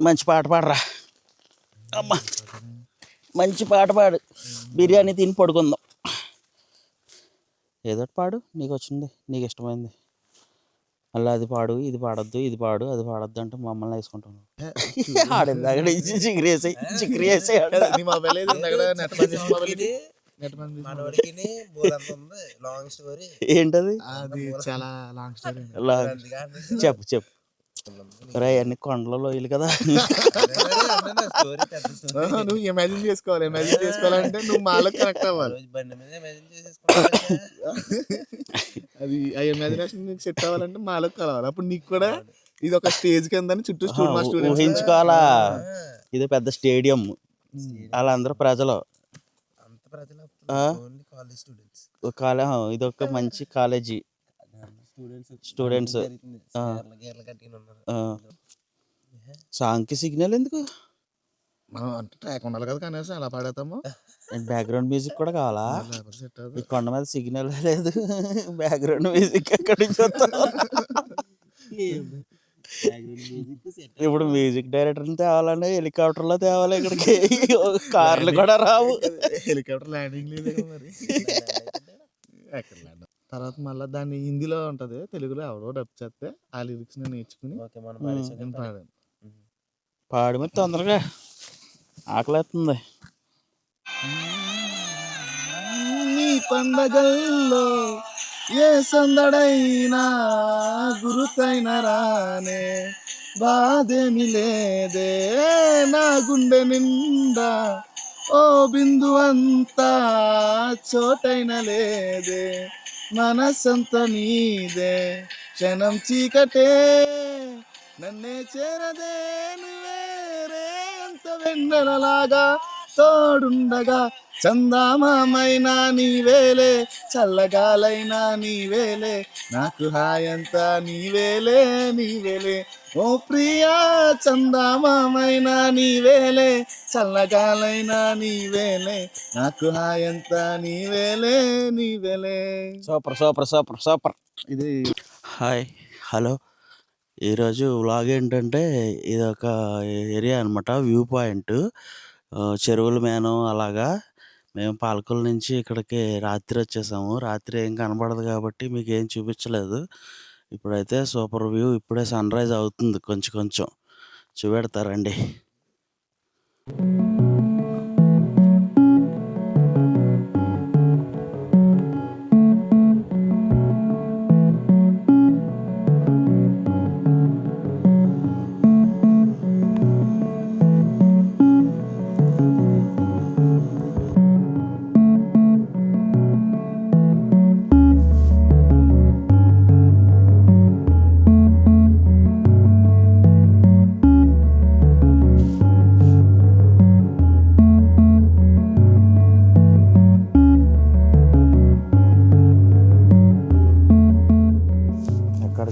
మంచి పాట పాడరా అమ్మా, మంచి పాట పాడు. బిర్యానీ తిని పడుకుందాం. ఏదో పాడు, నీకు వచ్చింది, నీకు ఇష్టమైంది. మళ్ళీ అది పాడు, ఇది పాడొద్దు, ఇది పాడు, అది పాడొద్దు అంటే మమ్మల్ని వేసుకుంటాను. ఆడింది అక్కడ ఇచ్చి చిక్కిరేసాయి చిక్కిరేసాయి. ఏంటది? చాలా లాంగ్ స్టోరీ. చెప్పు చెప్పు. అన్ని కొండలలో ఇల్లు కదా. నువ్వు ఇమాజిన్ చేసుకోవాలి. ఇమాజిన్ చేసుకోవాలంటే నువ్వు మాలో కనెక్ట్ అవ్వాలి. అది ఆ ఇమాజినేషన్ నీకు సెట్ అవ్వాలంటే మాలో కలవాలి. అప్పుడు నీకు కూడా ఇది ఒక స్టేజ్ కింద చుట్టూ ఊహించుకోవాలా. ఇది పెద్ద స్టేడియం, వాళ్ళందరూ ప్రజలు. ఇది ఒక మంచి కాలేజీ. స్టూడెంట్స్ సాంగ్కి సిగ్నల్ ఎందుకు? అంటే ట్రాక్ ఉండాలి కదా, కనీసం అలా పాడేస్తాము. బ్యాక్గ్రౌండ్ మ్యూజిక్ కూడా కావాలా? ఈ కొండ మీద సిగ్నల్ లేదు, బ్యాక్గ్రౌండ్ మ్యూజిక్ ఎక్కడి నుంచి వస్తావు? ఇప్పుడు మ్యూజిక్ డైరెక్టర్ని తేవాలంటే హెలికాప్టర్లో తేవాలి ఇక్కడికి. కార్లు కూడా రావు. హెలికాప్టర్ ల్యాండింగ్ లేదు మరి. తర్వాత మళ్ళీ దాన్ని హిందీలో ఉంటది, తెలుగులో ఎవరో డబ్ చేస్తే ఆ లిరిక్స్ నేర్చుకుని పాడాను. పాడు మరి తొందరగా, ఆకలేస్తుంది. నీ పండగల్లో ఏ సందడైనా గురుతైన రానే, బాధేమి లేదే నా గుండె నిండా, ఓ బిందు అంతా చోటైన లేదే, మనసంత నీదే, క్షణం చీకటే నన్నే చేరదే, నువ్వేరే అంత వెన్నెలలాగా తోడుండగా, చందమామైనా నీవేలే, చల్లగాలైనా నీవేలే, నాకు హాయంతా నీవేలే నీవేలే, ఓ ప్రియా చందమామైనా నీవేలే, చల్లగాలైనా నీవేలే, నాకు హాయంతా నీవేలే నీవేలే. Super super super super. ఇది హాయ్ హలో. ఈరోజు వ్లాగ్ ఏంటంటే ఇది ఒక ఏరియా అనమాట, వ్యూ పాయింట్, చెరువుల మేనం అలాగా. మేము పాలకొల్లు నుంచి ఇక్కడికి రాత్రి వచ్చేసాము. రాత్రి ఏం కనబడదు కాబట్టి మీకు ఏం చూపించలేదు. ఇప్పుడైతే సూపర్ వ్యూ. ఇప్పుడే సన్ రైజ్ అవుతుంది, కొంచెం కొంచెం చూపెడతారండి.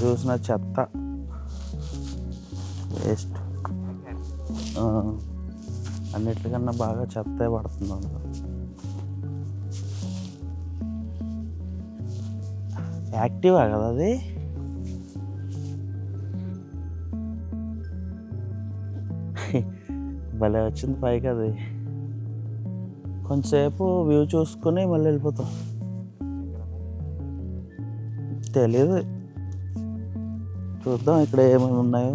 చూసిన చెత్త వేస్ట్, అన్నిటికన్నా బాగా చెత్తే పడుతుంది అందులో. యాక్టివా కదా అది. భలే వచ్చింది పైకి అది. కొంచెంసేపు వ్యూ చూసుకుని మళ్ళీ వెళ్ళిపోతాం. తెలీదు, చూద్దాం ఇక్కడ ఏమేమి ఉన్నాయో.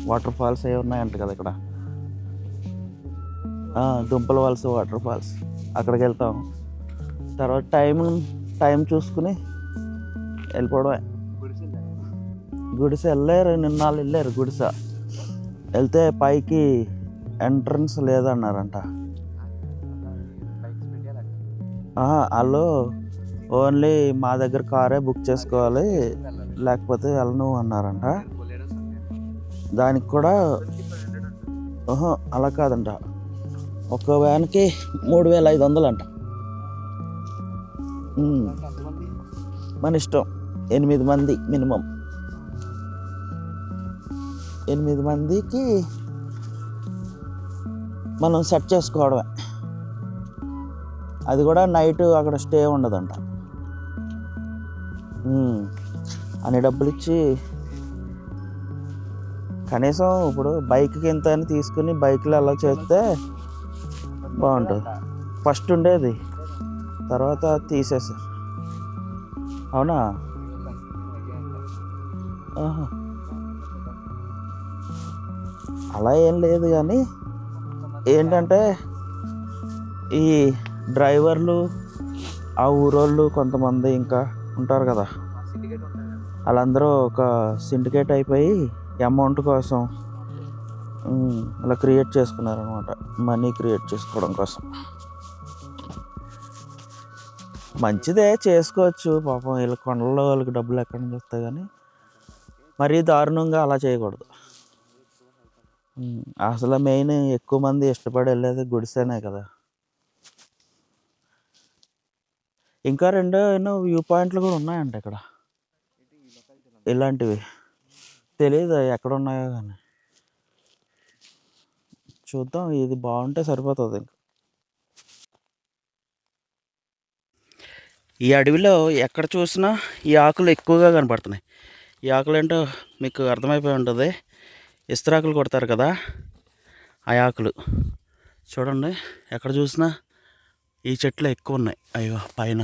వాటర్ ఫాల్స్ ఏ ఉన్నాయంట కదా ఇక్కడ. దుంపల ఫాల్స్, వాటర్ ఫాల్స్, అక్కడికి వెళ్తాం. తర్వాత టైం చూసుకుని వెళ్ళిపోవడమే. గుడిసె వెళ్ళారు, నిన్నాళ్ళు వెళ్ళారు గుడిసె. వెళ్తే పైకి ఎంట్రన్స్ లేదన్నారంట. వాళ్ళు ఓన్లీ మా దగ్గర కారే బుక్ చేసుకోవాలి, లేకపోతే వెళ్ళను అన్నారంట. దానికి కూడా అలా కాదంట, ఒక వ్యాన్కి 3500 అంట. మన ఇష్టం, 8 మంది మినిమం. 8 మందికి మనం సెట్ చేసుకోవడమే. అది కూడా నైట్ అక్కడ స్టే ఉండదంట. అన్ని డబ్బులు ఇచ్చి కనీసం ఇప్పుడు బైక్కి ఎంత అని తీసుకుని బైక్లో అలా చేస్తే బాగుంటుంది. ఫస్ట్ ఉండేది, తర్వాత తీసేసారు. అవునా? అలా ఏం లేదు, కానీ ఏంటంటే ఈ డ్రైవర్లు ఆ ఊరోళ్ళు కొంతమంది ఇంకా ఉంటారు కదా, వాళ్ళందరూ ఒక సిండికేట్ అయిపోయి అమౌంట్ కోసం అలా క్రియేట్ చేసుకున్నారనమాట, మనీ క్రియేట్ చేసుకోవడం కోసం. మంచిదే, చేసుకోవచ్చు. పాపం వీళ్ళ కొండల్లో వాళ్ళకి డబ్బులు ఎక్కడి నుంచి వస్తాయి, కానీ మరీ దారుణంగా అలా చేయకూడదు. అసలు మెయిన్ ఎక్కువ మంది ఇష్టపడి వెళ్ళేది గుడిసేనే కదా. ఇంకా ఎన్నో వ్యూ పాయింట్లు కూడా ఉన్నాయంట ఇక్కడ, ఇలాంటివి. తెలియదు ఎక్కడ ఉన్నాయో, కానీ చూద్దాం. ఇది బాగుంటే సరిపోతుంది. ఇంకా ఈ అడవిలో ఎక్కడ చూసినా ఈ ఆకులు ఎక్కువగా కనపడుతున్నాయి. ఈ ఆకులు ఏంటో మీకు అర్థమైపోయి ఉంటుంది. ఇస్తరాకులు కొడతారు కదా, ఆ ఆకులు చూడండి. ఎక్కడ చూసినా ఈ చెట్లు ఎక్కువ ఉన్నాయి. అయ్యో పైన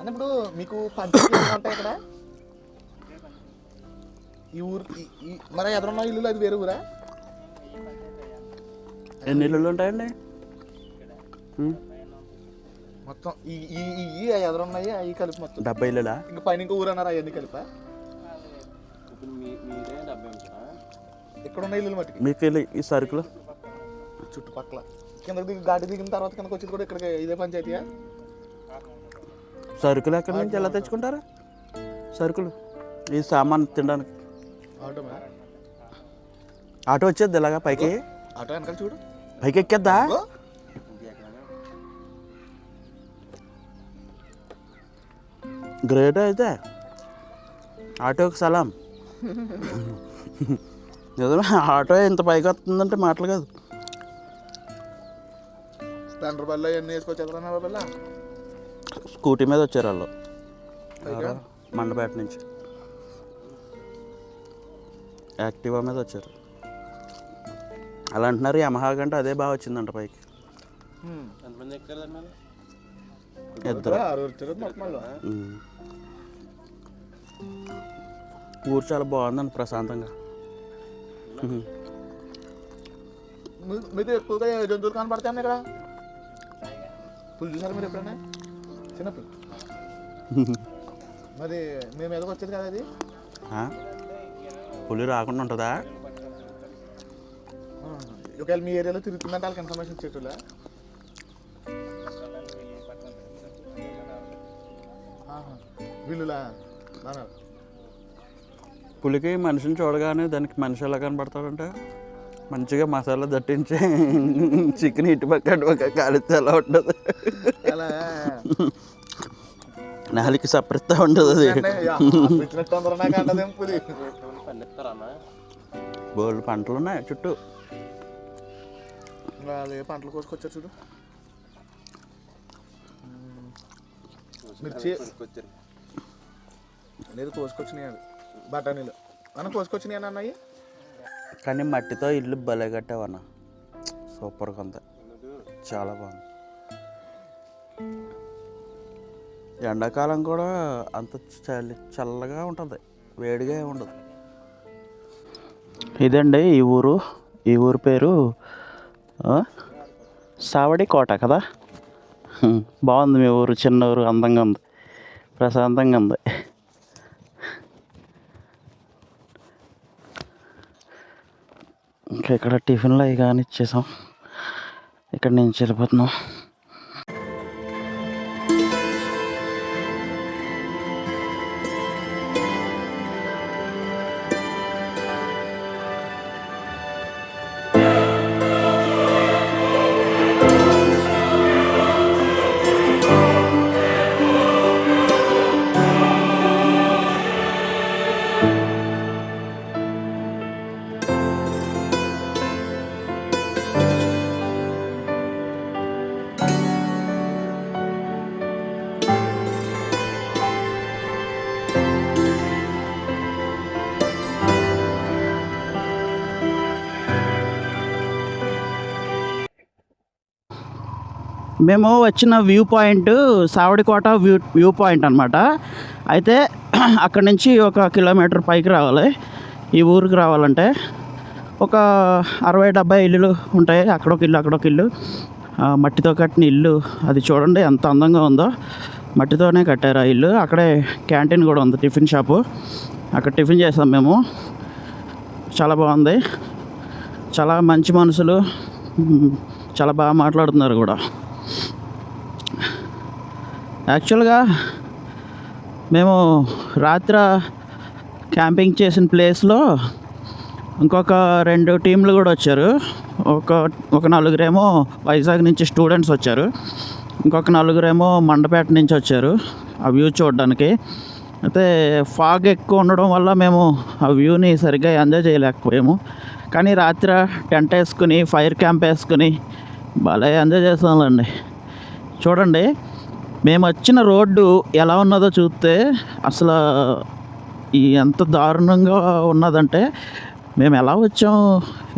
అన్నప్పుడు మీకు పంచాయతీ ఉంటాయి ఇక్కడ ఈ ఊరు. మరి ఎదురున్న ఇల్లు అది వేరే ఊరా? ఎన్ని ఇల్లులు ఉంటాయండి మొత్తం? ఈ ఎదురున్నాయి అవి కలిపి మొత్తం 70 ఇల్లులా? ఇంకా పైన ఇంకో ఊరు అన్నారు అవన్నీ కలిపా? ఇక్కడ ఉన్న ఇల్లు మట్టుకి మీకు ఈ సరుకులు చుట్టుపక్కల కిందకి గాడి దిగిన తర్వాత కిందకి వచ్చేది కూడా ఇక్కడ ఇదే పంచాయతీయా? సరుకులు ఎక్కడి నుంచి ఎలా తెచ్చుకుంటారు? సరుకులు ఈ సామాన్ తినడానికి ఆటోమా? ఆటో వచ్చేది ఇలాగా పైకి? ఆటో వెనకాల చూడు, పైకి ఎక్కేద్దా? గ్రేట్ అయితే ఆటోకి సలాం. నిజమే, ఆటో ఇంత పైకి వస్తుందంటే మాటలు కాదు. స్ప్లెండర్ బల్ల ఇవన్నీ వేసుకొచ్చేద్దా బల్ల? స్కూటీ మీద వచ్చారు వాళ్ళు మండపేట నుంచి, యాక్టివా మీద వచ్చారు. అలా అంటున్నారు. యమహా కంటే అదే బాగా వచ్చిందంట పైకి. ఇద్దరు. ఊరు చాలా బాగుందండి, ప్రశాంతంగా. మీకు ఎక్కువగా జంతువులు కనపడతాయి ఇక్కడ? పులి చూసారు మీరు ఎప్పుడైనా? చిన్నప్పుడు మరి మేము మీదకి వచ్చేది కదా అది. పులి రాకుండా ఉంటుందా? ఒకవేళ మీ ఏరియాలో తిరుగుతుందంటే వాళ్ళకి ఇన్ఫర్మేషన్ ఇచ్చేట్టులా? వీళ్ళులా పులికి మనిషిని చూడగానే దానికి మనిషి ఎలా కనపడతాడంటే మంచిగా మసాలా దట్టించి చికెన్ ఇటుపక్క అటుపక్క కాలిస్తే ఎలా ఉంటుంది, నాలికి సపరిస్తా ఉంటుంది అది. బోల్డ్ పంటలు ఉన్నాయి చుట్టూ. పంటలు కోసుకొచ్చారు చూడు. మిర్చి లేదు కోసుకొచ్చినాయి, బఠానీలు అన్న కోసుకొచ్చినాయి అని అన్నాయి. కానీ మట్టితో ఇల్లు భలే కట్టావన్న, సూపర్గా ఉంది, చాలా బాగుంది. ఎండాకాలం కూడా అంత చల్లగా ఉంటుంది, వేడిగా ఉండదు. ఇదండి ఈ ఊరు పేరు సావడి కోట కదా. బాగుంది మీ ఊరు, చిన్న ఊరు, అందంగా ఉంది, ప్రశాంతంగా ఉంది. ఇంకా ఇక్కడ టిఫిన్లు అవి కానీ ఇచ్చేసాం, ఇక్కడ నుంచి వెళ్ళిపోతున్నాం. మేము వచ్చిన వ్యూ పాయింట్ సావడికోట వ్యూ పాయింట్ అనమాట. అయితే అక్కడి నుంచి 1 కిలోమీటర్ పైకి రావాలి. ఈ ఊరికి రావాలంటే ఒక 60-70 ఇల్లులు ఉంటాయి. అక్కడొక ఇల్లు, అక్కడొక ఇల్లు, మట్టితో కట్టిన ఇల్లు. అది చూడండి ఎంత అందంగా ఉందో. మట్టితోనే కట్టారు ఆ ఇల్లు. అక్కడే క్యాంటీన్ కూడా ఉంది, టిఫిన్ షాపు. అక్కడ టిఫిన్ చేసాం మేము. చాలా బాగుంది. చాలా మంచి మనుషులు, చాలా బాగా మాట్లాడుతున్నారు కూడా. యాక్చువల్గా మేము రాత్రి క్యాంపింగ్ చేసిన ప్లేస్లో ఇంకొక 2 టీంలు కూడా వచ్చారు. ఒక నలుగురేమో వైజాగ్ నుంచి స్టూడెంట్స్ వచ్చారు. ఇంకొక నలుగురేమో మండపేట నుంచి వచ్చారు ఆ వ్యూ చూడడానికి. అయితే ఫాగ్ ఎక్కువ ఉండడం వల్ల మేము ఆ వ్యూని సరిగ్గా ఎంజాయ్ చేయలేకపోయాము. కానీ రాత్రి టెంట్ వేసుకుని, ఫైర్ క్యాంప్ వేసుకుని భలే ఎంజాయ్ చేస్తామండి. చూడండి, మేము వచ్చిన రోడ్డు ఎలా ఉన్నదో చూస్తే అసలు ఎంత దారుణంగా ఉన్నదంటే, మేము ఎలా వచ్చాం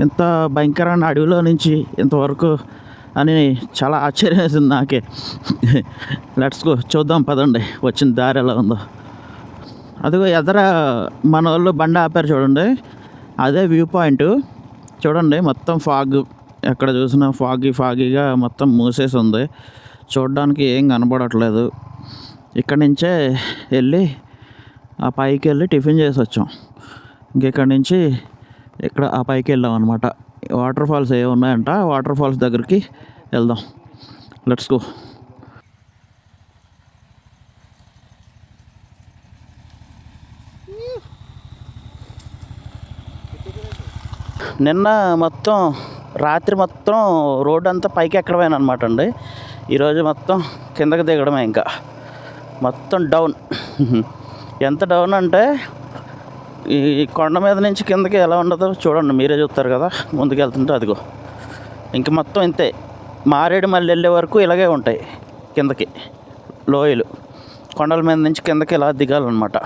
ఇంత భయంకరమైన అడవిలో నుంచి ఇంతవరకు అని చాలా ఆశ్చర్యం వేసింది నాకే. లెట్స్ గో, చూద్దాం పదండి వచ్చిన దారి ఎలా ఉందో. అదిగో ఎదర మన వాళ్ళు బండి ఆపారు చూడండి, అదే వ్యూ పాయింట్. చూడండి మొత్తం ఫాగ్, ఎక్కడ చూసినా ఫాగీగా మొత్తం మూసేసి ఉంది. చూడడానికి ఏం కనపడట్లేదు. ఇక్కడి నుంచే వెళ్ళి ఆ పైకి వెళ్ళి టిఫిన్ చేసి వచ్చాం. ఇంకెక్కడి నుంచి ఇక్కడ ఆ పైకి వెళ్ళాం అనమాట. వాటర్ ఫాల్స్ ఏ ఉన్నాయంట, వాటర్ ఫాల్స్ దగ్గరికి వెళ్దాం. Let's go. నిన్న రాత్రి మొత్తం రోడ్డు అంతా పైకి ఎక్కడమేనా అనమాట అండి. ఈరోజు మొత్తం కిందకి దిగడమే. ఇంకా మొత్తం డౌన్. ఎంత డౌన్ అంటే ఈ కొండ మీద నుంచి కిందకి ఎలా ఉండదో చూడండి, మీరే చూస్తారు కదా ముందుకు వెళ్తుంటే. అదిగో ఇంక మొత్తం ఇంతే. మారేడుమల్లి వెళ్ళే వరకు ఇలాగే ఉంటాయి కిందకి లోయలు. కొండల మీద నుంచి కిందకి ఇలా దిగాలన్నమాట.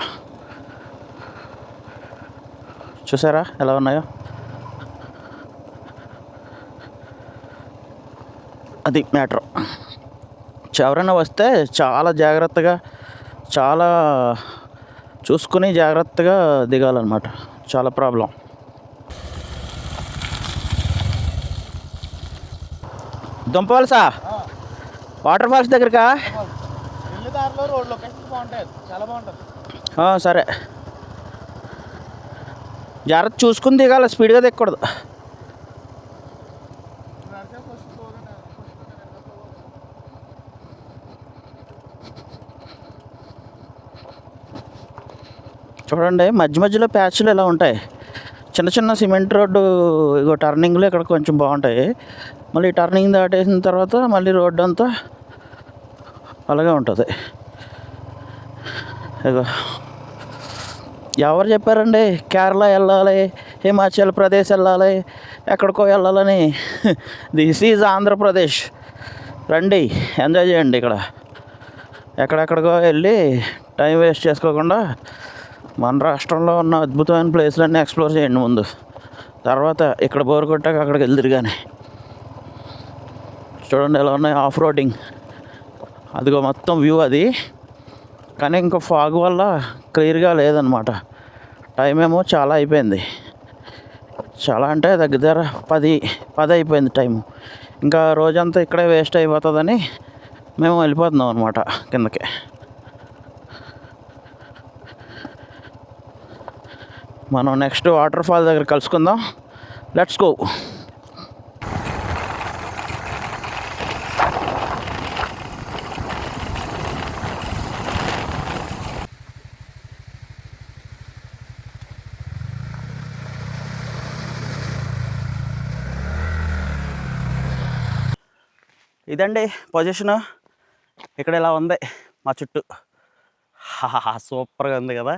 చూసారా ఎలా ఉన్నాయో? అది మ్యాటర్. ఎవరైనా వస్తే చాలా జాగ్రత్తగా, చాలా చూసుకుని జాగ్రత్తగా దిగాలన్నమాట. చాలా ప్రాబ్లం. దుంపవలసా వాటర్ ఫాల్స్ దగ్గరకా? సరే, జాగ్రత్త చూసుకుని దిగాలి, స్పీడ్గా దిగకూడదు. చూడండి మధ్య మధ్యలో ప్యాచ్లు ఇలా ఉంటాయి. చిన్న చిన్న సిమెంట్ రోడ్డు. ఇగో టర్నింగ్లు ఇక్కడ కొంచెం బాగుంటాయి. మళ్ళీ టర్నింగ్ దాటేసిన తర్వాత మళ్ళీ రోడ్డు అంతా అలాగే ఉంటుంది. ఇగో ఎవరు చెప్పారండి కేరళ వెళ్ళాలి, హిమాచల్ ప్రదేశ్ వెళ్ళాలి, ఎక్కడికో వెళ్ళాలని? This is Andhra Pradesh. రండి, ఎంజాయ్ చేయండి. ఇక్కడ ఎక్కడెక్కడికో వెళ్ళి టైం వేస్ట్ చేసుకోకుండా మన రాష్ట్రంలో ఉన్న అద్భుతమైన ప్లేస్లన్నీ ఎక్స్ప్లోర్ చేయండి ముందు. తర్వాత ఇక్కడ బోర్ కొట్టాక అక్కడికి వెళ్తురు. కానీ చూడండి ఎలా ఉన్నాయి ఆఫ్ రోడింగ్. అదిగో మొత్తం వ్యూ అది. కానీ ఇంకా ఫాగ్ వల్ల క్లియర్గా లేదనమాట. టైం ఏమో చాలా అయిపోయింది. చాలా అంటే దగ్గర 10 అయిపోయింది టైము. ఇంకా రోజంతా ఇక్కడే వేస్ట్ అయిపోతుందని మేము వెళ్ళిపోతున్నాం అనమాట కిందకి. మనం నెక్స్ట్ వాటర్ ఫాల్ దగ్గర కలుసుకుందాం. Let's go. ఇదండి పొజిషను. ఇక్కడ ఇలా ఉంది మా చుట్టూ. సూపర్గా ఉంది కదా.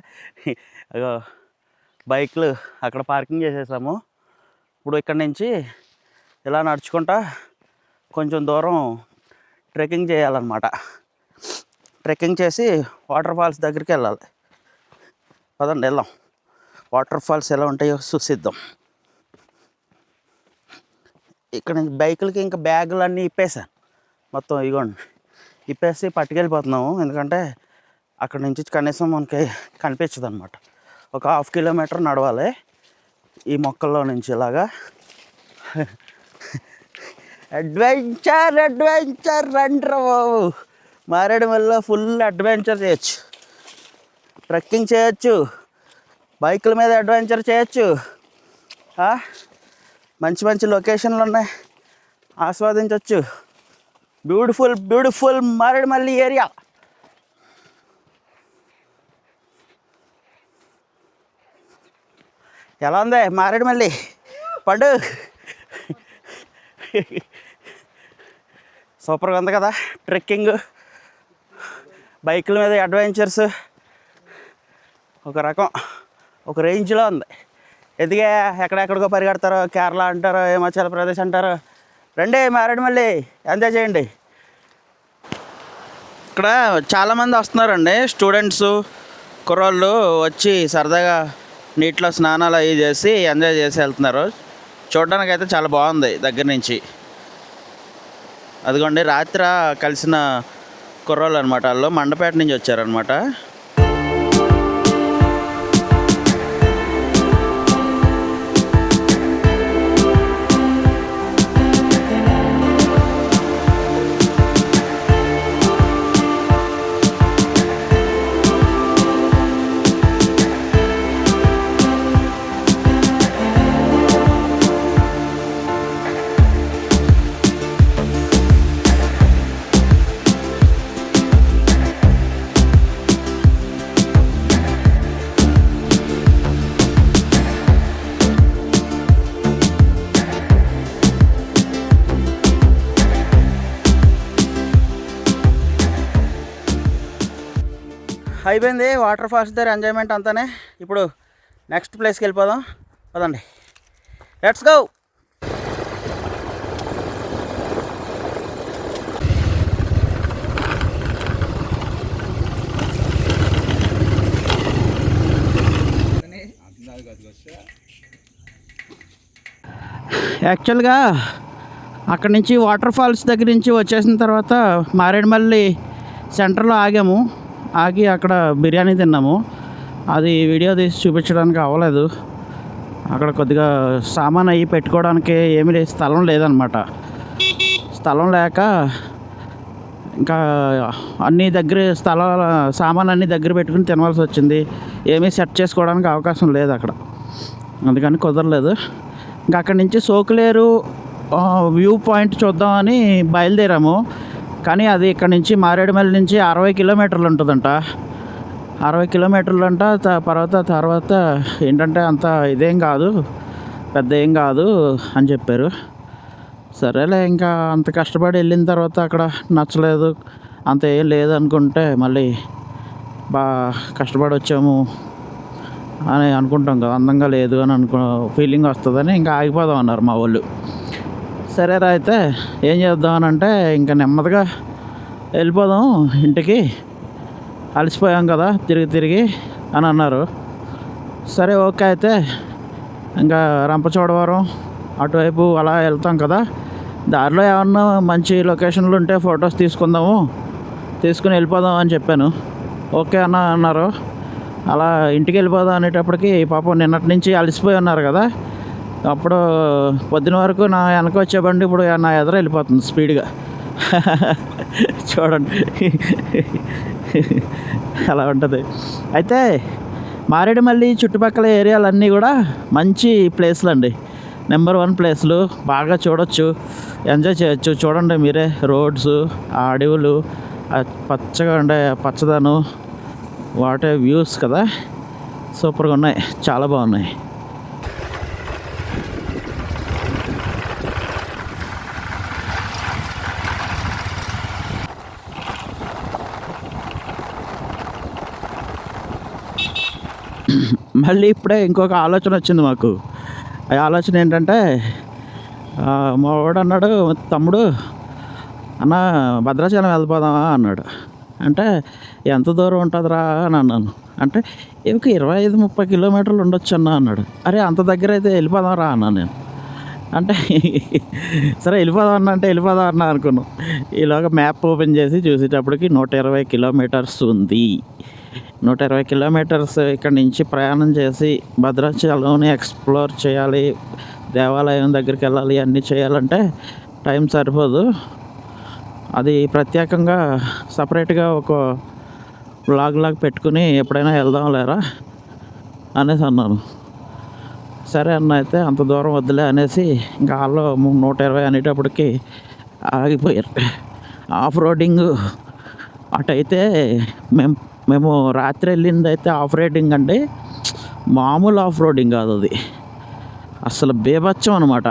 బైక్లు అక్కడ పార్కింగ్ చేసేసాము. ఇప్పుడు ఇక్కడ నుంచి ఇలా నడుచుకుంటా కొంచెం దూరం ట్రెక్కింగ్ చేయాలన్నమాట. ట్రెక్కింగ్ చేసి వాటర్ ఫాల్స్ దగ్గరికి వెళ్ళాలి. పదండి వెళ్దాం. వాటర్ ఫాల్స్ ఎలా ఉంటాయో చూసిద్దాం. ఇక్కడ నుంచి బైకులకి ఇంకా బ్యాగులు అన్నీ ఇప్పేసాను. మొత్తం ఇగోండి ఇప్పేసి పట్టుకెళ్ళిపోతున్నాము. ఎందుకంటే అక్కడ నుంచి కనీసం మనకి కనిపించదు అనమాట. ఒక 1/2 కిలోమీటర్ నడవాలి ఈ మొక్కల్లో నుంచి. ఇలాగా అడ్వెంచర్ రండ్రా బాబు. మారేడుమల్లిలో ఫుల్ అడ్వెంచర్ చేయొచ్చు, ట్రెక్కింగ్ చేయొచ్చు, బైకుల మీద అడ్వెంచర్ చేయొచ్చు, మంచి మంచి లొకేషన్లు ఉన్నాయి, ఆస్వాదించవచ్చు. Beautiful Maredumilli area. ఎలా ఉంది మారేడుమల్లి పండు? సూపర్గా ఉంది కదా. ట్రెక్కింగ్, బైకుల మీద అడ్వెంచర్స్ ఒక రకం, ఒక రేంజ్లో ఉంది. ఎదిగే ఎక్కడెక్కడికో పరిగెడతారు, కేరళ అంటారు, హిమాచల్ ప్రదేశ్ అంటారు. రండి మారేడుమల్లి ఎంజాయ్ చేయండి. ఇక్కడ చాలామంది వస్తున్నారండి, స్టూడెంట్స్, కుర్రోళ్ళు వచ్చి సరదాగా నీటిలో స్నానాలు అవి చేసి ఎంజాయ్ చేసి వెళ్తున్నారు. చూడడానికి అయితే చాలా బాగుంది దగ్గర నుంచి. అదిగోండి రాత్రి కలిసిన కుర్రోళ్ళు అనమాట. వాళ్ళు మండపేట నుంచి వచ్చారనమాట. అయిపోయింది వాటర్ ఫాల్స్ దగ్గర ఎంజాయ్మెంట్ అంతానే. ఇప్పుడు నెక్స్ట్ ప్లేస్కి వెళ్ళిపోదాం పదండి, లెట్స్ గో. యాక్చువల్గా అక్కడి నుంచి వాటర్ ఫాల్స్ దగ్గర నుంచి వచ్చేసిన తర్వాత మారేడుమల్లి సెంటర్లో ఆగి అక్కడ బిర్యానీ తిన్నాము. అది వీడియో తీసి చూపించడానికి అవ్వలేదు. అక్కడ కొద్దిగా సామాన్ అయ్యి పెట్టుకోవడానికి ఏమీ లేదు, స్థలం లేదనమాట. స్థలం లేక ఇంకా అన్నీ దగ్గర సామాన్ అన్నీ దగ్గర పెట్టుకుని తినవలసి వచ్చింది. ఏమీ సెట్ చేసుకోవడానికి అవకాశం లేదు అక్కడ, అందుకని కుదరలేదు. ఇంకా అక్కడి నుంచి సోకులేరు వ్యూ పాయింట్ చూద్దామని బయలుదేరాము. కానీ అది ఇక్కడ నుంచి మారేడుమల్లి నుంచి 60 కిలోమీటర్లు ఉంటుందంట. 60 కిలోమీటర్లు అంట. తర్వాత ఏంటంటే అంత ఇదేం కాదు, పెద్ద ఏం కాదు అని చెప్పారు. సరేలే, ఇంకా అంత కష్టపడి వెళ్ళిన తర్వాత అక్కడ నచ్చలేదు, అంత ఏం లేదనుకుంటే మళ్ళీ కష్టపడి వచ్చాము అని అనుకుంటాం కదా, అందంగా లేదు అని ఫీలింగ్ వస్తుందని ఇంకా ఆగిపోదాం అన్నారు మా వాళ్ళు. సరేరా అయితే ఏం చేద్దామని అంటే ఇంకా నెమ్మదిగా వెళ్ళిపోదాం ఇంటికి, అలసిపోయాం కదా తిరిగి అని అన్నారు. సరే ఓకే అయితే ఇంకా రంపచోడవరం అటువైపు అలా వెళ్తాం కదా, దారిలో ఏమన్నా మంచి లొకేషన్లు ఉంటే ఫొటోస్ తీసుకుని వెళ్ళిపోదాం అని చెప్పాను. ఓకే అన్నారు. అలా ఇంటికి వెళ్ళిపోదాం అనేటప్పటికి పాపం నిన్నటి నుంచి అలసిపోయి ఉన్నారు కదా, అప్పుడు పొద్దున వరకు నా వెనక వచ్చే బండి ఇప్పుడు నా ఎదురు వెళ్ళిపోతుంది స్పీడ్గా. చూడండి అలా ఉంటుంది. అయితే మారేడుమల్లి చుట్టుపక్కల ఏరియాలన్నీ కూడా మంచి ప్లేస్లు అండి, నెంబర్ 1 ప్లేస్లు. బాగా చూడొచ్చు, ఎంజాయ్ చేయొచ్చు. చూడండి మీరే, రోడ్స్, ఆ అడవులు, పచ్చగా ఉండే పచ్చదనం, వాటే వ్యూస్ కదా, సూపర్గా ఉన్నాయి, చాలా బాగున్నాయి. మళ్ళీ ఇప్పుడే ఇంకొక ఆలోచన వచ్చింది మాకు. ఆ ఆలోచన ఏంటంటే మా వాడు అన్నాడు, తమ్ముడు అన్న భద్రాచలం వెళ్ళిపోదామా అన్నాడు. అంటే ఎంత దూరం ఉంటుందిరా అని అన్నాను. అంటే ఇంక 25-30 కిలోమీటర్లు ఉండొచ్చు అన్న అన్నాడు. అరే అంత దగ్గర అయితే వెళ్ళిపోదాం రా అన్నాను నేను. అంటే సరే వెళ్ళిపోదాం అన్న అంటే వెళ్ళిపోదాం అన్న అనుకున్నాం. ఈలోగా మ్యాప్ ఓపెన్ చేసి చూసేటప్పటికి 120 కిలోమీటర్స్ ఉంది. 120 కిలోమీటర్స్ ఇక్కడ నుంచి ప్రయాణం చేసి భద్రాచలంని ఎక్స్ప్లోర్ చేయాలి, దేవాలయం దగ్గరికి వెళ్ళాలి, అన్నీ చేయాలంటే టైం సరిపోదు. అది ప్రత్యేకంగా సపరేట్గా ఒక వ్లాగ్ లాగా పెట్టుకుని ఎప్పుడైనా వెళ్దాం లేరా అనేసి అన్నాను. సరే అన్న అయితే అంత దూరం వద్దులే అనేసి ఇంకా వాళ్ళు 120 అనేటప్పటికి ఆగిపోయారు. ఆఫ్ రోడింగ్ అటైతే మేము రాత్రి వెళ్ళింది అయితే ఆఫ్ రోడింగ్ అంటే మామూలు ఆఫ్ రోడింగ్ కాదు, అది అసలు బీభత్సం అనమాట.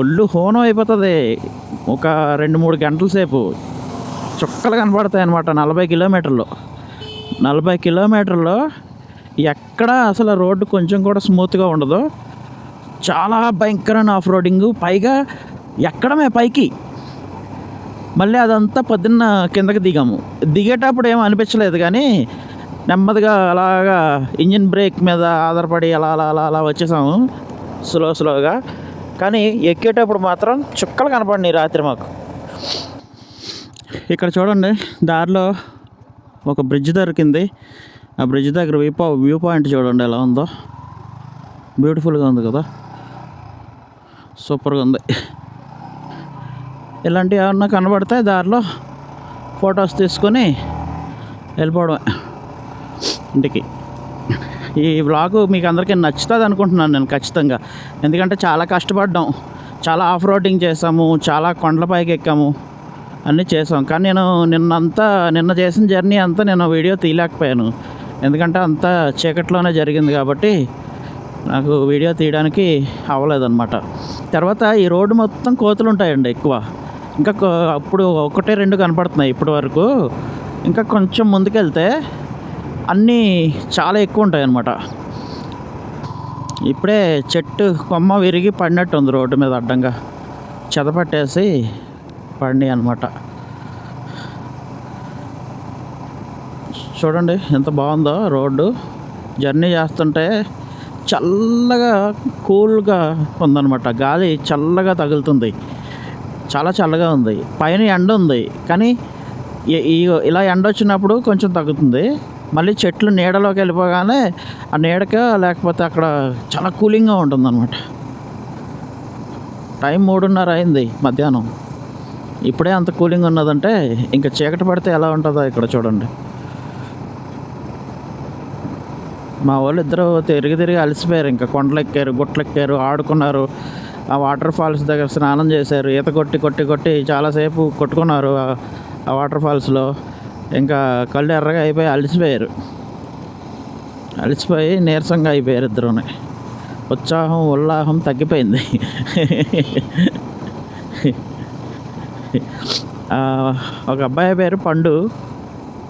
ఒళ్ళు హోనం అయిపోతుంది. ఒక 2-3 గంటల సేపు చుక్కలు కనపడతాయి అన్నమాట. 40 కిలోమీటర్లో ఎక్కడ అసలు రోడ్డు కొంచెం కూడా స్మూత్గా ఉండదు. చాలా భయంకరమైన ఆఫ్ రోడింగ్. పైగా ఎక్కడమే పైకి, మళ్ళీ అదంతా పొద్దున్న కిందకి దిగేటప్పుడు ఏమో అనిపించలేదు, కానీ నెమ్మదిగా అలాగా ఇంజిన్ బ్రేక్ మీద ఆధారపడి అలా అలా అలా అలా వచ్చేసాము స్లోగా. కానీ ఎక్కేటప్పుడు మాత్రం చుక్కలు కనపడినాయి రాత్రి మాకు. ఇక్కడ చూడండి, దారిలో ఒక బ్రిడ్జ్ దొరికింది. ఆ బ్రిడ్జ్ దగ్గర వ్యూ పాయింట్ చూడండి ఎలా ఉందో. బ్యూటిఫుల్గా ఉంది కదా, సూపర్గా ఉంది. ఇలాంటివి ఏమన్నా కనబడితే దారిలో ఫొటోస్ తీసుకొని వెళ్ళిపోవడమే ఇంటికి. ఈ వ్లాగు మీకు అందరికీ నచ్చుతుంది అనుకుంటున్నాను నేను ఖచ్చితంగా. ఎందుకంటే చాలా కష్టపడ్డాం, చాలా ఆఫ్ రోడింగ్ చేసాము, చాలా కొండలపైకి ఎక్కాము, అన్నీ చేసాం. కానీ నేను నిన్న చేసిన జర్నీ అంతా నేను వీడియో తీయలేకపోయాను. ఎందుకంటే అంతా చీకట్లోనే జరిగింది కాబట్టి నాకు వీడియో తీయడానికి అవ్వలేదన్నమాట. తర్వాత ఈ రోడ్డు మొత్తం కోతులు ఉంటాయండి ఎక్కువ. ఇంకా అప్పుడు 1-2 కనపడుతున్నాయి ఇప్పటి వరకు. ఇంకా కొంచెం ముందుకెళ్తే అన్నీ చాలా ఎక్కువ ఉంటాయి అన్నమాట. ఇప్పుడే చెట్టు కొమ్మ విరిగి పడినట్టు ఉంది రోడ్డు మీద, అడ్డంగా చెదపట్టేసి పడినాయి అన్నమాట. చూడండి ఎంత బాగుందో రోడ్డు. జర్నీ చేస్తుంటే చల్లగా కూల్గా ఉందన్నమాట. గాలి చల్లగా తగులుతుంది, చాలా చల్లగా ఉంది. పైన ఎండ ఉంది, కానీ ఇలా ఎండ వచ్చినప్పుడు కొంచెం తగ్గుతుంది. మళ్ళీ చెట్లు నీడలోకి వెళ్ళిపోగానే ఆ నీడక లేకపోతే అక్కడ చాలా కూలింగ్గా ఉంటుంది అన్నమాట. టైం 3:30 అయింది మధ్యాహ్నం. ఇప్పుడే అంత కూలింగ్ ఉన్నదంటే ఇంకా చీకటి పడితే ఎలా ఉంటుందో ఇక్కడ చూడండి. మా వాళ్ళు ఇద్దరు తిరిగి అలసిపోయారు. ఇంకా కొండలు ఎక్కారు, గుట్టలు ఎక్కారు, ఆడుకున్నారు, ఆ వాటర్ ఫాల్స్ దగ్గర స్నానం చేశారు, ఈత కొట్టి చాలాసేపు కొట్టుకున్నారు ఆ వాటర్ ఫాల్స్లో. ఇంకా కళ్ళు ఎర్రగా అయిపోయి అలసిపోయి నీరసంగా అయిపోయారు ఇద్దరునే. ఉత్సాహం ఉల్లాహం తగ్గిపోయింది. ఒక అబ్బాయి పేరు పండు,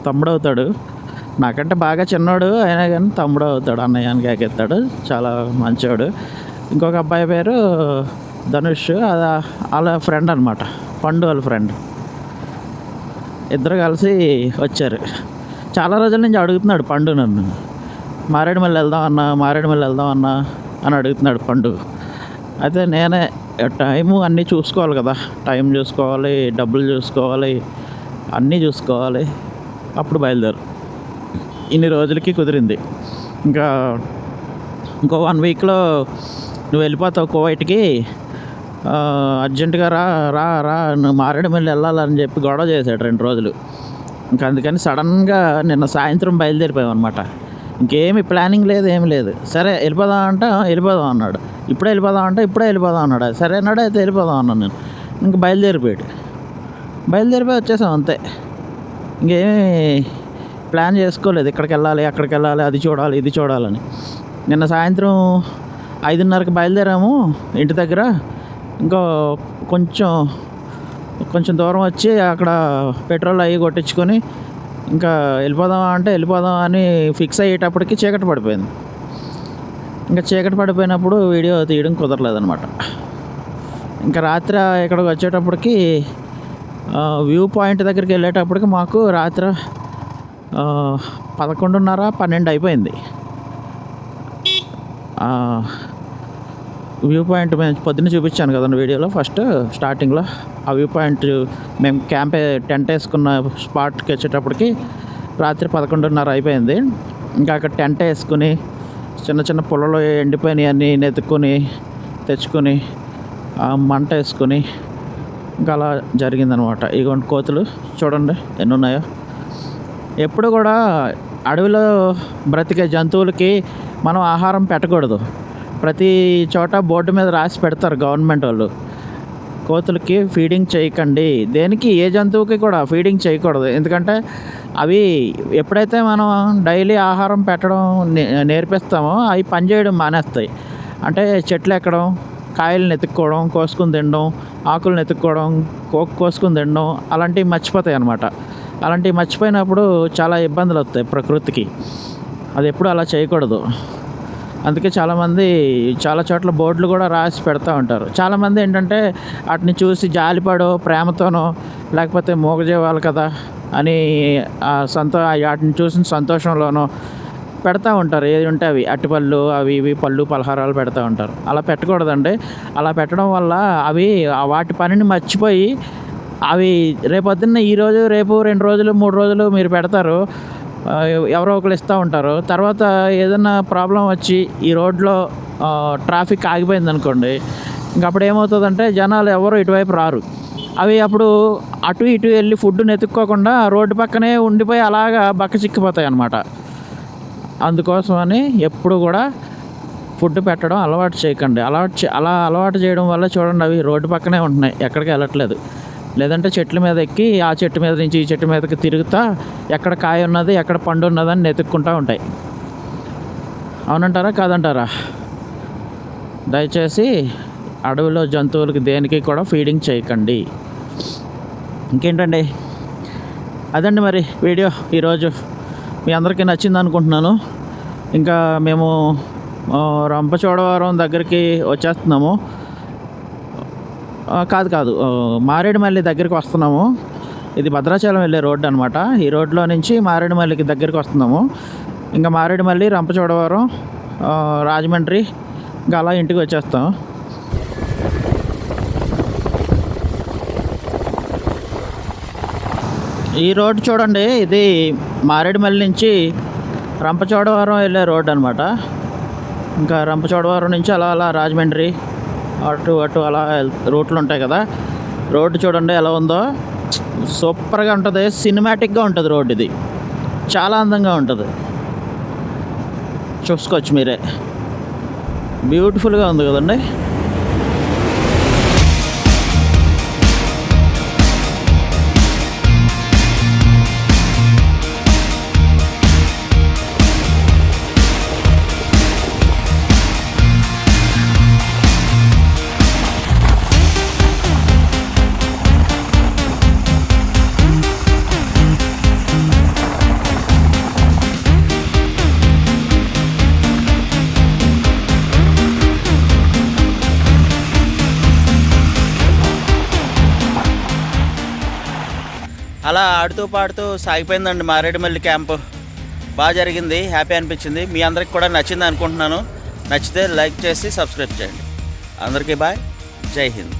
తమ్ముడవుతాడు. నాకంటే బాగా చిన్నోడు అయినా కానీ తమ్ముడు అవుతాడు, అన్నయ్యానికి ఎక్కెత్తాడు, చాలా మంచివాడు. ఇంకొక అబ్బాయి పేరు ధనుష్, అది వాళ్ళ ఫ్రెండ్ అనమాట, పండు వాళ్ళ ఫ్రెండ్. ఇద్దరు కలిసి వచ్చారు. చాలా రోజుల నుంచి అడుగుతున్నాడు పండు నన్ను, మారేడుమల్లి వెళ్దాం అన్నా అని అడుగుతున్నాడు పండు. అయితే నేనే టైము అన్నీ చూసుకోవాలి కదా, టైం చూసుకోవాలి, డబ్బులు చూసుకోవాలి, అన్నీ చూసుకోవాలి. అప్పుడు బయలుదేరు. ఇన్ని రోజులకి కుదిరింది. ఇంకో 1 వీక్లో నువ్వు వెళ్ళిపోతావు కువైట్కి, అర్జెంటుగా రా నువ్వు మారేడుమల్లి వెళ్ళాలని చెప్పి గొడవ చేశాడు 2 రోజులు. ఇంకా అందుకని సడన్గా నిన్న సాయంత్రం బయలుదేరిపోయాం అనమాట. ఇంకేమి ప్లానింగ్ లేదు, ఏమి లేదు. సరే వెళ్ళిపోదాం అన్నాడు. ఇప్పుడే వెళ్ళిపోదాం అన్నాడు. సరే అన్నాడు, అయితే వెళ్ళిపోదాం అన్నాను నేను. ఇంక బయలుదేరిపోయి వచ్చేసాం అంతే. ఇంకేమీ ప్లాన్ చేసుకోలేదు, ఇక్కడికి వెళ్ళాలి, అక్కడికి వెళ్ళాలి, అది చూడాలి, ఇది చూడాలని. నిన్న సాయంత్రం 5:30కి బయలుదేరాము ఇంటి దగ్గర. ఇంకో కొంచెం దూరం వచ్చి అక్కడ పెట్రోల్ అవి కొట్టించుకొని ఇంకా వెళ్ళిపోదాం అని ఫిక్స్ అయ్యేటప్పటికి చీకటి పడిపోయింది. ఇంకా చీకటి పడిపోయినప్పుడు వీడియో తీయడం కుదరలేదనమాట. ఇంకా రాత్రి ఇక్కడికి వచ్చేటప్పటికి వ్యూ పాయింట్ దగ్గరికి వెళ్ళేటప్పటికి మాకు రాత్రి 11:30, 12 అయిపోయింది. వ్యూ పాయింట్ మేము పొద్దున్న చూపించాను కదండి వీడియోలో ఫస్ట్ స్టార్టింగ్లో. ఆ వ్యూ పాయింట్ మేము టెంట్ వేసుకున్న స్పాట్కి వచ్చేటప్పటికి రాత్రి 11:30 అయిపోయింది. ఇంకా అక్కడ టెంట్ వేసుకుని చిన్న చిన్న పొలలో ఎండిపోయినవి అన్నీ నెతుక్కొని తెచ్చుకొని మంట వేసుకొని ఇంకా అలా జరిగిందనమాట. ఇగోండి కోతులు చూడండి ఎన్ని ఉన్నాయో. ఎప్పుడు కూడా అడవిలో బ్రతికే జంతువులకి మనం ఆహారం పెట్టకూడదు. ప్రతి చోట బోర్డు మీద రాసి పెడతారు గవర్నమెంట్ వాళ్ళు, కోతులకి ఫీడింగ్ చేయకండి. దేనికి ఏ జంతువుకి కూడా ఫీడింగ్ చేయకూడదు. ఎందుకంటే అవి ఎప్పుడైతే మనం డైలీ ఆహారం పెట్టడం నేర్పిస్తామో అవి పనిచేయడం మానేస్తాయి. అంటే చెట్లు ఎక్కడం, కాయలను ఎత్తుక్కోవడం, కోసుకుని తినడం, ఆకులను ఎత్తుక్కోవడం, కోసుకుని తినడం అలాంటివి మర్చిపోతాయి అన్నమాట. అలాంటివి మర్చిపోయినప్పుడు చాలా ఇబ్బందులు వస్తాయి ప్రకృతికి. అది ఎప్పుడు అలా చేయకూడదు. అందుకే చాలామంది చాలా చోట్ల బోర్డులు కూడా రాసి పెడతా ఉంటారు. చాలామంది ఏంటంటే వాటిని చూసి జాలిపడో ప్రేమతోనో లేకపోతే మూగజీవాలు కదా అని వాటిని చూసిన సంతోషంలోనో పెడతా ఉంటారు. ఏది ఉంటే అవి అట్టిపళ్ళు అవి ఇవి పళ్ళు పలహారాలు పెడతా ఉంటారు. అలా పెట్టకూడదండి. అలా పెట్టడం వల్ల అవి వాటి పనిని మర్చిపోయి అవి రేపొద్దున్న ఈరోజు రేపు 2 రోజులు 3 రోజులు మీరు పెడతారు, ఎవరో ఒకరు ఇస్తూ ఉంటారు. తర్వాత ఏదైనా ప్రాబ్లం వచ్చి ఈ రోడ్లో ట్రాఫిక్ ఆగిపోయింది అనుకోండి, ఇంక అప్పుడు ఏమవుతుందంటే జనాలు ఎవరు ఇటువైపు రారు. అవి అప్పుడు అటు ఇటు వెళ్ళి ఫుడ్ని ఎత్తుక్కోకుండా రోడ్డు పక్కనే ఉండిపోయి అలాగా బక్క చిక్కిపోతాయి అన్నమాట. అందుకోసమని ఎప్పుడు కూడా ఫుడ్ పెట్టడం అలవాటు చేయకండి. అలా అలవాటు చేయడం వల్ల చూడండి అవి రోడ్డు పక్కనే ఉంటున్నాయి, ఎక్కడికి వెళ్ళట్లేదు. లేదంటే చెట్ల మీద ఎక్కి ఆ చెట్టు మీద నుంచి ఈ చెట్టు మీదకి తిరుగుతా ఎక్కడ కాయ ఉన్నది ఎక్కడ పండు ఉన్నదని నెతుక్కుంటూ ఉంటాయి. అవునంటారా కాదంటారా? దయచేసి అడవిలో జంతువులకి దేనికి కూడా ఫీడింగ్ చేయకండి. ఇంకేంటండి, అదండి మరి వీడియో ఈరోజు. మీ అందరికీ నచ్చింది అనుకుంటున్నాను. ఇంకా మేము రంపచోడవరం దగ్గరికి వచ్చేస్తున్నాము. కాదు మారేడుమల్లి దగ్గరికి వస్తున్నాము. ఇది భద్రాచలం వెళ్ళే రోడ్డు అనమాట. ఈ రోడ్లో నుంచి మారేడుమల్లికి దగ్గరికి వస్తున్నాము. ఇంకా మారేడుమల్లి, రంపచోడవరం, రాజమండ్రి ఇంకా అలా ఇంటికి వచ్చేస్తాం. ఈ రోడ్డు చూడండి, ఇది మారేడుమల్లి నుంచి రంపచోడవరం వెళ్ళే రోడ్డు అనమాట. ఇంకా రంపచోడవరం నుంచి అలా రాజమండ్రి అటు అలా రూట్లు ఉంటాయి కదా. రోడ్డు చూడండి ఎలా ఉందో, సూపర్గా ఉంటుంది, సినిమాటిక్గా ఉంటుంది రోడ్డు. ఇది చాలా అందంగా ఉంటుంది, చూసుకోవచ్చు మీరే. బ్యూటిఫుల్గా ఉంది కదండి. అలా ఆడుతూ పాడుతూ సాగిపోయిందండి మారేడుమల్లి క్యాంపు. బాగా జరిగింది, హ్యాపీ అనిపించింది. మీ అందరికి కూడా నచ్చింది అనుకుంటున్నాను. నచ్చితే లైక్ చేసి సబ్స్క్రైబ్ చేయండి. అందరికీ బాయ్, జై హింద్.